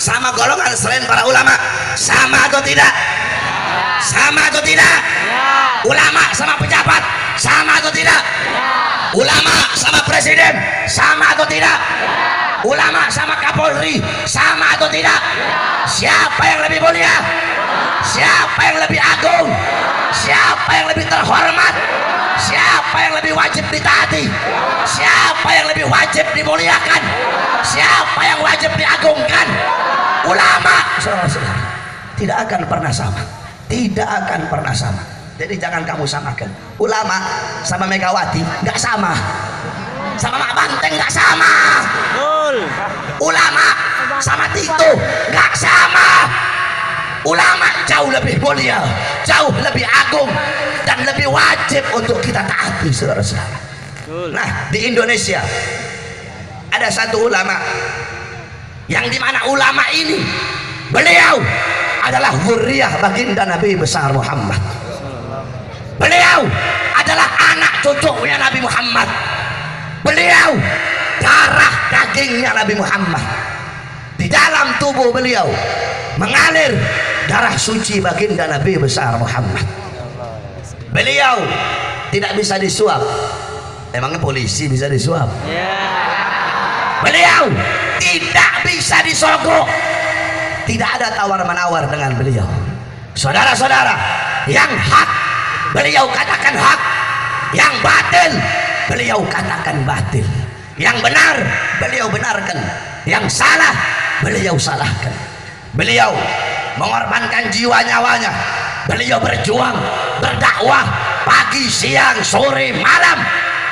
sama golongan selain para ulama? Sama atau tidak? Sama atau tidak? Ulama sama pejabat sama atau tidak? Ulama sama presiden sama atau tidak? Ulama sama Kapolri sama atau tidak? Siapa yang lebih mulia? Siapa yang lebih agung? Siapa yang lebih terhormat? Siapa yang lebih wajib ditaati? Siapa yang lebih wajib dimuliakan? Siapa yang wajib diagungkan? Ulama. Saudara-saudara, tidak akan pernah sama, tidak akan pernah sama. Jadi jangan kamu samakan ulama sama Megawati, nggak sama. Sama Mak Banteng nggak sama. Ulama sama Tito nggak sama. Ulama jauh lebih mulia, jauh lebih agung, dan lebih wajib untuk kita taati, saudara-saudara. Nah, di Indonesia ada satu ulama yang dimana ulama ini beliau adalah zuriyah baginda Nabi besar Muhammad. Beliau adalah anak cucunya Nabi Muhammad. Beliau darah dagingnya Nabi Muhammad. Di dalam tubuh beliau mengalir darah suci baginda Nabi besar Muhammad. Beliau tidak bisa disuap. Emangnya polisi bisa disuap? Beliau tidak bisa disogok. Tidak ada tawar-menawar dengan beliau. Saudara-saudara, yang hak beliau katakan hak, yang batil beliau katakan batil, yang benar beliau benarkan, yang salah beliau salahkan. Beliau mengorbankan jiwa nyawanya. Beliau berjuang, berdakwah pagi, siang, sore, malam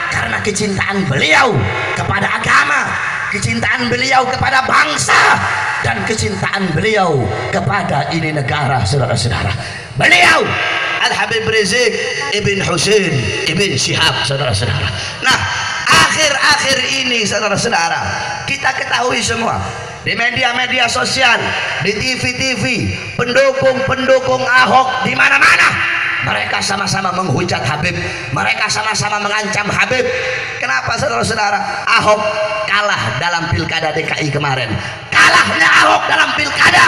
karena kecintaan beliau kepada agama, kecintaan beliau kepada bangsa, dan kecintaan beliau kepada ini negara, saudara-saudara. Beliau Al-Habib Rizik Ibn Husain Ibn Syihab, saudara-saudara. Nah, akhir-akhir ini, saudara-saudara, kita ketahui semua di media-media sosial, di TV-TV, pendukung-pendukung Ahok di mana-mana mereka sama-sama menghujat Habib, mereka sama-sama mengancam Habib. Kenapa, saudara-saudara? Ahok kalah dalam pilkada DKI kemarin. Kalahnya Ahok dalam pilkada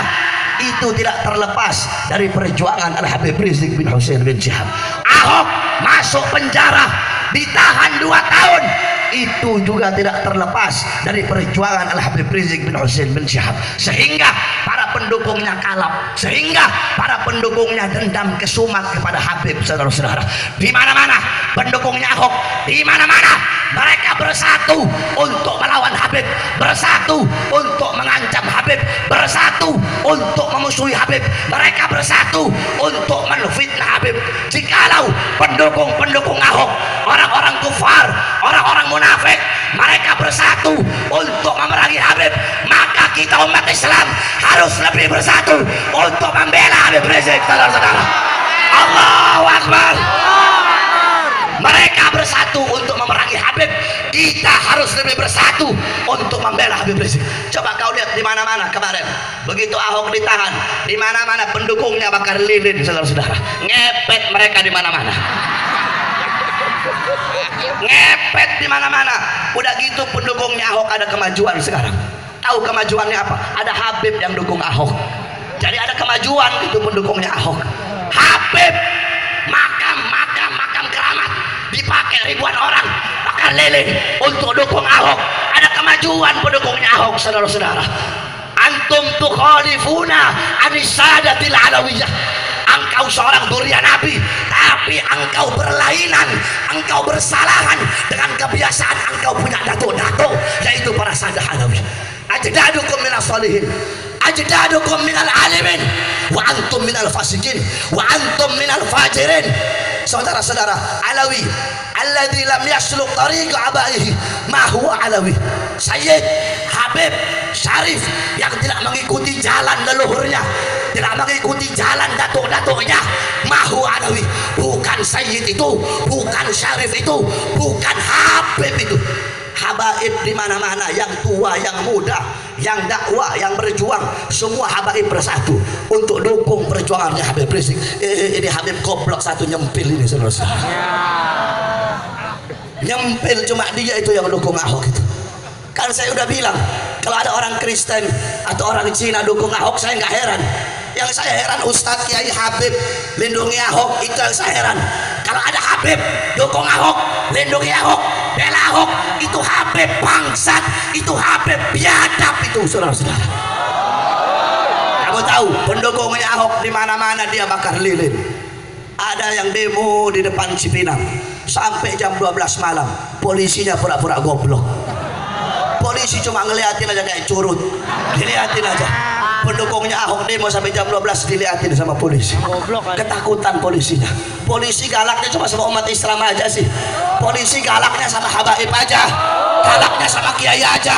itu tidak terlepas dari perjuangan Al-Habib Rizik bin Husain bin Syihab. Ahok masuk penjara, ditahan 2 tahun, itu juga tidak terlepas dari perjuangan Al-Habib Rizik bin Husain bin Syihab. Sehingga para pendukungnya kalap, sehingga para pendukungnya dendam kesumat kepada Habib, saudara-saudara. Di mana-mana pendukungnya Ahok, di mana-mana mereka bersatu untuk melawan Habib, bersatu untuk mengancam Habib, bersatu untuk memusuhi Habib. Mereka bersatu untuk menfitnah Habib. Jikalau pendukung-pendukung Ahok, orang-orang kufar, orang-orang munafik, mereka bersatu untuk memerangi Habib, maka kita umat Islam harus lebih bersatu untuk membela Habib Rizik, saudara-saudara. Allahu Akbar. Mereka bersatu untuk memerangi Habib, kita harus lebih bersatu untuk membela Habib Rizik. Coba kau lihat di mana-mana kemarin, begitu Ahok ditahan, di mana-mana pendukungnya bakar lilin, saudara-saudara. Ngepet mereka di mana-mana. Ngepet di mana-mana. Udah gitu pendukungnya Ahok ada kemajuan sekarang. Tahu kemajuannya apa? Ada Habib yang dukung Ahok. Jadi ada kemajuan itu pendukungnya Ahok. Habib makam keramat dipakai ribuan orang bakar lilin untuk dukung Ahok. Ada kemajuan pendukungnya Ahok, saudara-saudara. Antum tukhalifuna anisadatil alawiyah. Engkau seorang durian Nabi, tapi engkau berlainan, engkau bersalahan dengan kebiasaan engkau punya dato-dato, yaitu para sadah alawi. Ajdadukum minas solihin, ajdadukum minal alimin, wa antum minal fasikin, wa antum minal fajirin. Saudara-saudara, Alawi alladzi lam yasluk tariqa abaihi ma huwa alawi. Sayyid, Habib, Syarif yang tidak mengikuti jalan leluhurnya, tidak mengikuti jalan datuk-datuknya, mahu alawi. Bukan Sayyid itu, bukan Syarif itu, bukan Habib itu. Habaib di mana-mana, yang tua, yang muda, yang dakwah, yang berjuang, semua habaib bersatu untuk dukung perjuangannya Habib Rizik. Ini Habib goblok satu nyempil ini, saudara-saudara. Nyempil, cuma dia itu yang mendukung Ahok itu. Kan saya udah bilang, kalau ada orang Kristen atau orang Cina dukung Ahok, saya nggak heran. Yang saya heran Ustadz Kiai Habib lindungi Ahok, itu yang saya heran. Kalau ada Habib dukung Ahok, lindungi Ahok, bela Ahok, itu Habib bangsat, itu Habib biadab, itu saudara-saudara. Kamu tahu pendukungnya Ahok di mana-mana dia bakar lilin. Ada yang demo di depan Cipinang sampai jam 12 malam, polisinya pura-pura goblok. Polisi cuma ngeliatin aja kayak curut, diliatin aja. Pendukungnya Ahok demo sampai jam 12 diliatin sama polisi. Ketakutan polisinya. Polisi galaknya cuma sama umat Islam aja sih. Polisi galaknya sama habaib aja, galaknya sama kiai aja.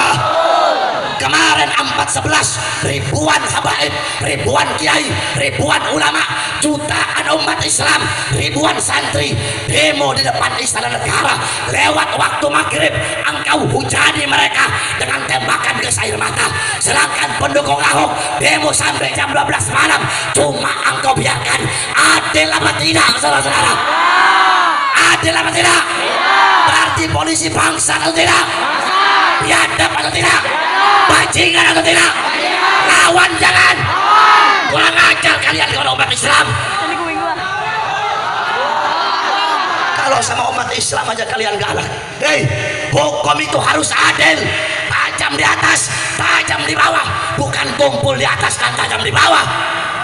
Kemarin 4/11 ribuan habaib, ribuan kiai, ribuan ulama, jutaan umat Islam, ribuan santri demo di depan Istana Negara. Lewat waktu maghrib engkau hujani mereka dengan tembakan gas air mata. Sedangkan pendukung Ahok demo sampai jam 12 malam cuma engkau biarkan. Adil apa tidak, saudara-saudara? Adil apa tidak? Berarti polisi bangsa atau tidak? Biadab atau tidak? Bajingan atau tidak? Lawan jangan. Kurang ajar kalian kepada umat Islam. Kalau sama umat Islam aja kalian galak. Hei, hukum itu harus adil. Tajam di atas, tajam di bawah. Bukan tumpul di atas dan tajam di bawah.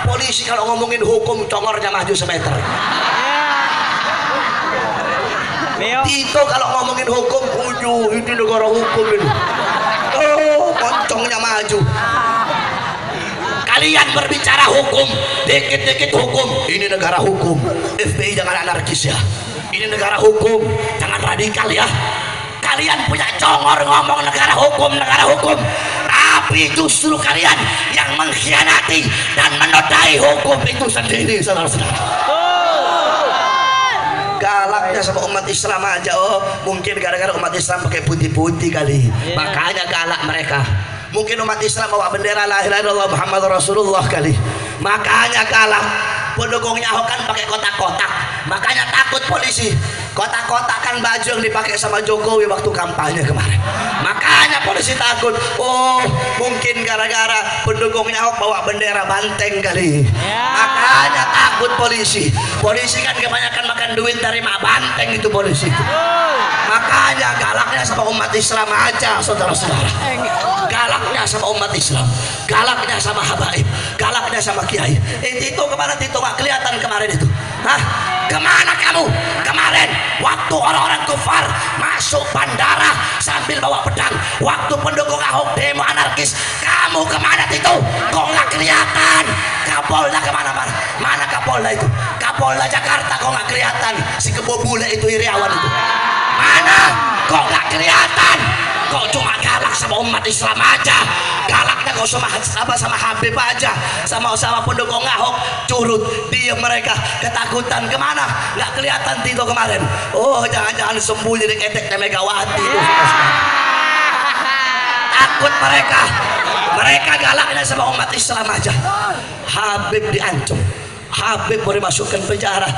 Polisi kalau ngomongin hukum congornya maju semeter. Tito kalau ngomongin hukum, ini negara hukum ini. Oh, poncongnya maju. Kalian berbicara hukum, dikit-dikit hukum. Ini negara hukum. FBI jangan anarkis ya. Ini negara hukum, jangan radikal ya. Kalian punya congor ngomong negara hukum, tapi justru kalian yang mengkhianati dan menodai hukum itu sendiri, saudara-saudara. Galaknya sama umat Islam aja. Oh, mungkin gara-gara umat Islam pakai putih-putih kali, makanya galak mereka. Mungkin umat Islam bawa bendera la ilaha illallah Muhammad Rasulullah kali, makanya galak. Pendukungnya Ahok kan pakai kotak-kotak, makanya takut polisi. Kotak-kotak kan baju yang dipakai sama Jokowi waktu kampanye kemarin, makanya polisi takut. Oh, mungkin gara-gara pendukungnya Ahok bawa bendera banteng kali, makanya takut polisi. Polisi kan kebanyakan makan duit dari mak banteng itu polisi itu. Makanya galaknya sama umat Islam aja, saudara-saudara. Galaknya sama umat Islam, galaknya sama habaib, galaknya sama kiai. Tito kemana Tito? Nggak kelihatan kemarin itu. Hah? Kemana kamu kemarin waktu orang-orang kufar masuk bandara sambil bawa pedang? Waktu pendukung Ahok demo anarkis, kamu kemana Tito? Kok nggak kelihatan? Kapolda kemana? Mana Kapolda itu? Kapolda Jakarta kok nggak kelihatan? Si kebo bule itu Iriawan itu mana? Kok nggak kelihatan? Kok cuma galak sama umat Islam aja? Galaknya kok sama Habib aja, sama pendukung Ahok curut, diam mereka, ketakutan. Kemana? Nggak kelihatan Tito kemarin. Oh, jangan-jangan sembunyi di keteknya Megawati itu. Takut mereka galaknya sama umat Islam aja. Habib diancam, Habib boleh masukkan penjara.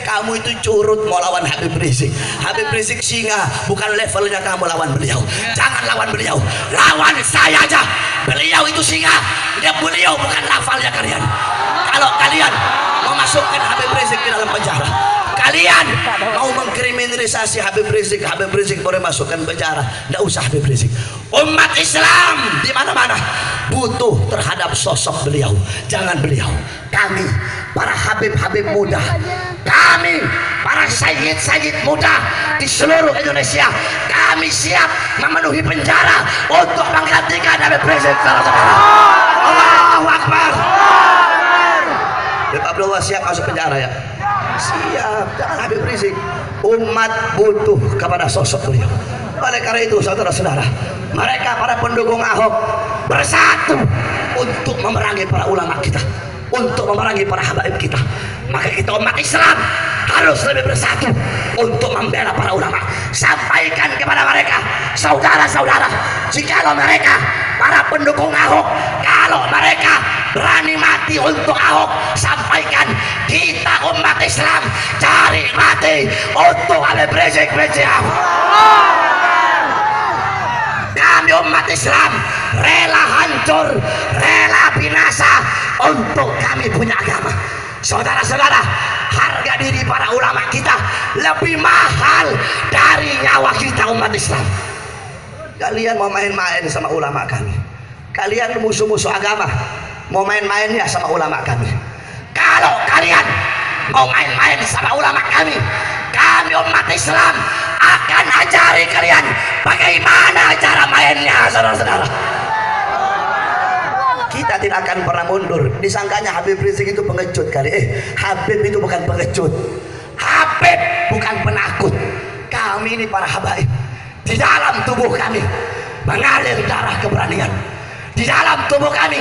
Kamu itu curut mau lawan Habib Rizik. Habib Rizik singa, bukan levelnya kamu lawan beliau. Jangan lawan beliau, lawan saya aja. Beliau itu singa, beliau bukan levelnya kalian. Kalau kalian mau masukkan Habib Rizik ke dalam penjara, kalian mau mengkriminalisasi Habib Rizik boleh masukkan penjara. Tidak usah Habib Rizik. Umat Islam di mana-mana butuh terhadap sosok beliau. Jangan beliau. Kami para Habib-Habib muda, kami para sayyid-sayyid muda di seluruh Indonesia, kami siap memenuhi penjara untuk menggantikan Habib Rizik. Allahu Akbar. Habib Abdullah siap masuk penjara ya? Siap. Jangan Habib Rizik. Umat butuh kepada sosok beliau. Oleh karena itu, saudara-saudara, mereka para pendukung Ahok bersatu untuk memerangi para ulama kita, untuk memerangi para habaib kita. Maka kita umat Islam harus lebih bersatu untuk membela para ulama. Sampaikan kepada mereka, saudara-saudara, jikalau mereka para pendukung Ahok, kalau mereka berani mati untuk Ahok, sampaikan kita umat Islam cari mati untuk Habib Rizik. umat Islam rela hancur, rela binasa untuk kami punya agama. Saudara-saudara, harga diri para ulama kita lebih mahal dari nyawa kita umat Islam. Kalian mau main-main sama ulama kami, kalian musuh-musuh agama mau main-mainnya sama ulama kami. Kalau kalian mau main-main sama ulama kami umat Islam akan ajari kalian bagaimana cara mainnya, saudara-saudara. Kita tidak akan pernah mundur. Disangkanya Habib Rizik itu pengecut kali. Habib itu bukan pengecut, Habib bukan penakut. Kami ini para habaib, di dalam tubuh kami mengalir darah keberanian, di dalam tubuh kami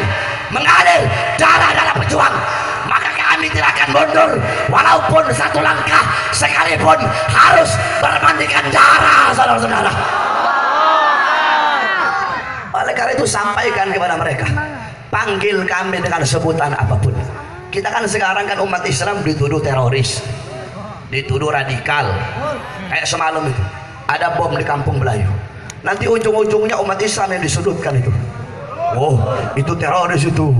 mengalir darah pejuang. Maka kami tidak akan mundur walaupun satu langkah sekalipun harus bermandikan darah, saudara-saudara. Oleh karena itu sampaikan kepada mereka, panggil kami dengan sebutan apapun. Kita kan sekarang kan umat Islam dituduh teroris, dituduh radikal. Kayak semalam itu ada bom di Kampung Melayu, nanti ujung-ujungnya umat Islam yang disudutkan itu. Oh, itu teroris itu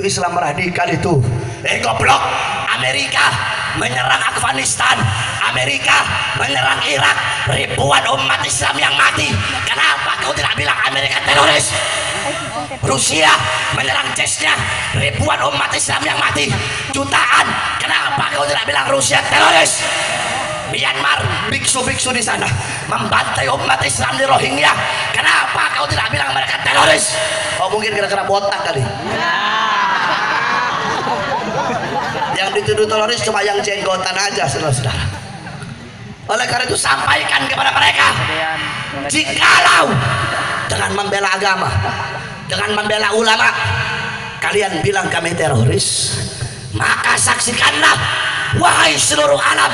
Islam radikal itu. Goblok, Amerika menyerang Afghanistan, Amerika menyerang Irak, ribuan umat Islam yang mati. Kenapa kau tidak bilang Amerika teroris? Rusia menyerang Chechnya, ribuan umat Islam yang mati, jutaan. Kenapa kau tidak bilang Rusia teroris? Myanmar, biksu-biksu di sana membantai umat Islam di Rohingya. Kenapa kau tidak bilang mereka teroris? Oh, mungkin kira-kira botak kali. Yang dituduh teroris cuma yang jenggotan aja, saudara-saudara. Oleh karena itu sampaikan kepada mereka, jikalau dengan membela agama, dengan membela ulama kalian bilang kami teroris, maka saksikanlah wahai seluruh alam,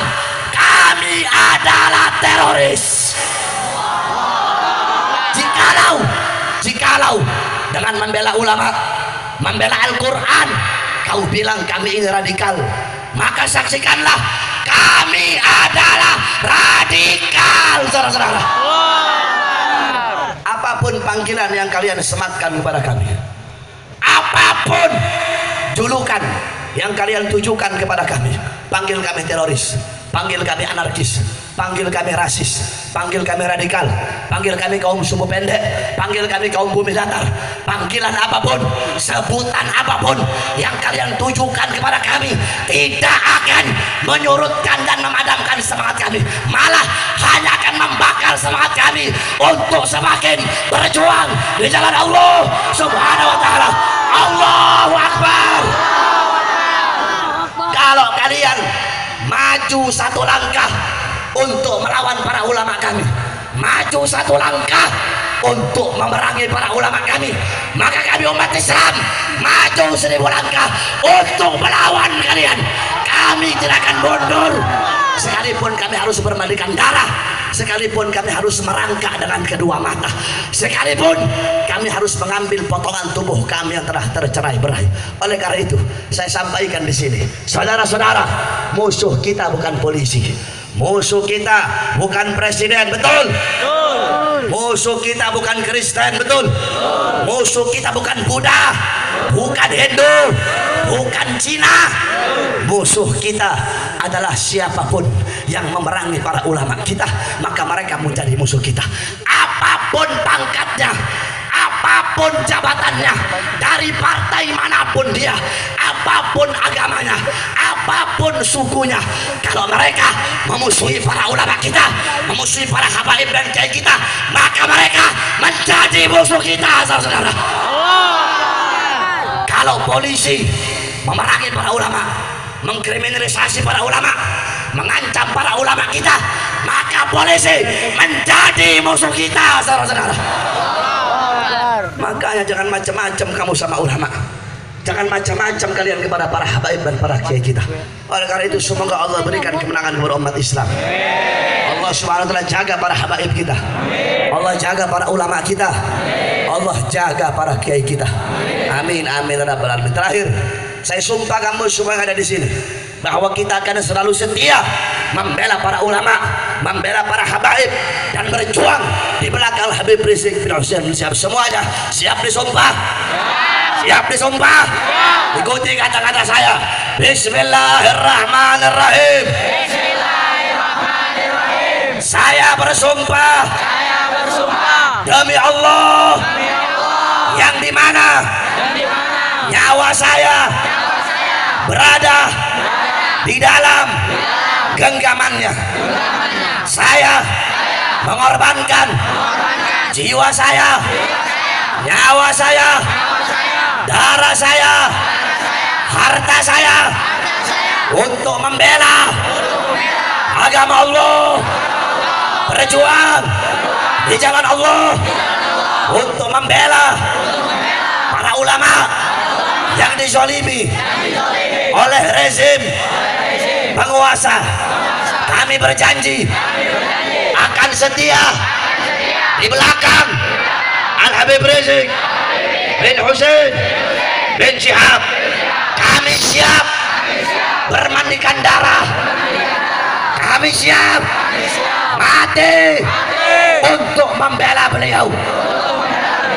kami adalah teroris. Jikalau dengan membela ulama, membela Al-Quran kau bilang kami ini radikal, maka saksikanlah kami adalah radikal, saudara-saudara. Apapun panggilan yang kalian sematkan kepada kami, apapun julukan yang kalian tujukan kepada kami, panggil kami teroris, panggil kami anarkis, panggil kami rasis, panggil kami radikal, panggil kami kaum sumbu pendek, panggil kami kaum bumi datar, panggilan apapun, sebutan apapun yang kalian tujukan kepada kami tidak akan menyurutkan dan memadamkan semangat kami, malah hanya akan membakar semangat kami untuk semakin berjuang di jalan Allah Subhanahu wa ta'ala. Allahu Akbar. Kalau kalian maju satu langkah untuk melawan para ulama kami, maju satu langkah untuk memerangi para ulama kami, maka kami umat Islam maju 1000 langkah untuk melawan kalian. Kami tidak akan mundur, sekalipun kami harus bermandikan darah, sekalipun kami harus merangkak dengan kedua mata, sekalipun kami harus mengambil potongan tubuh kami yang telah tercerai-berai. Oleh karena itu saya sampaikan di sini, saudara-saudara, musuh kita bukan polisi, musuh kita bukan presiden, betul? Musuh kita bukan Kristen, betul? Musuh kita bukan Buddha, bukan Hindu, bukan Cina. Musuh kita adalah siapapun yang memerangi para ulama kita, maka mereka menjadi musuh kita. Apapun pangkatnya, apapun jabatannya, dari partai manapun dia, apapun agamanya, apapun sukunya, kalau mereka memusuhi para ulama kita, memusuhi para habaib dan kiai kita, maka mereka menjadi musuh kita, saudara-saudara. Kalau polisi memerangi para ulama, mengkriminalisasi para ulama, mengancam para ulama kita, maka polisi menjadi musuh kita, saudara-saudara. Makanya jangan macam-macam kamu sama ulama, jangan macam-macam kalian kepada para habaib dan para kiai kita. Oleh karena itu semoga Allah berikan kemenangan kepada umat Islam. Allah Subhanahu wa ta'ala jaga para habaib kita, Allah jaga para ulama kita, Allah jaga para kiai kita. Amin amin ya rabbal alamin. Terakhir saya sumpah kamu semua yang ada di sini bahwa kita akan selalu setia membela para ulama, membela para habaib, dan berjuang di belakang Habib Rizik bin Hussein. Siap semuanya? Siap disumpah? Siap disumpah? Ikuti kata-kata saya. Bismillahirrahmanirrahim. Saya bersumpah demi Allah yang dimana nyawa saya berada di dalam genggamannya. Saya mengorbankan jiwa saya, nyawa saya, darah saya, harta saya untuk membela agama Allah, berjuang di jalan Allah, untuk membela para ulama yang dizalimi oleh rezim penguasa. Kami berjanji akan setia di belakang Al Habib Rizik bin Hussein bin Syihab. Kami siap bermandikan darah, kami siap mati untuk membela beliau.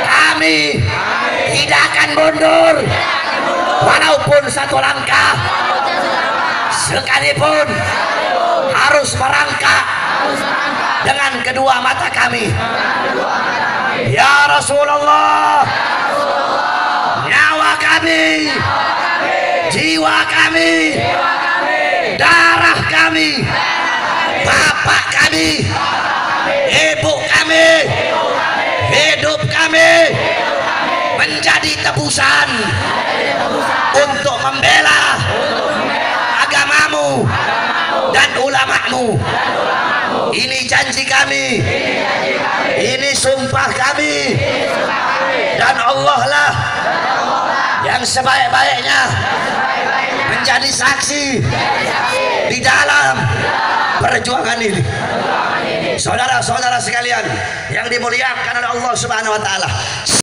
Kami tidak akan mundur walaupun satu langkah, sekalipun harus merangkak dengan kedua mata kami. Ya Rasulullah, nyawa kami, jiwa kami, darah kami, bapak kami, ibu kami, hidup kami menjadi tebusan untuk membela agamamu dan ulamamu. Ini janji kami, ini sumpah kami, dan Allah lah yang sebaik-baiknya menjadi saksi di dalam perjuangan ini. Saudara-saudara sekalian yang dimuliakan oleh Allah Subhanahu wa taala,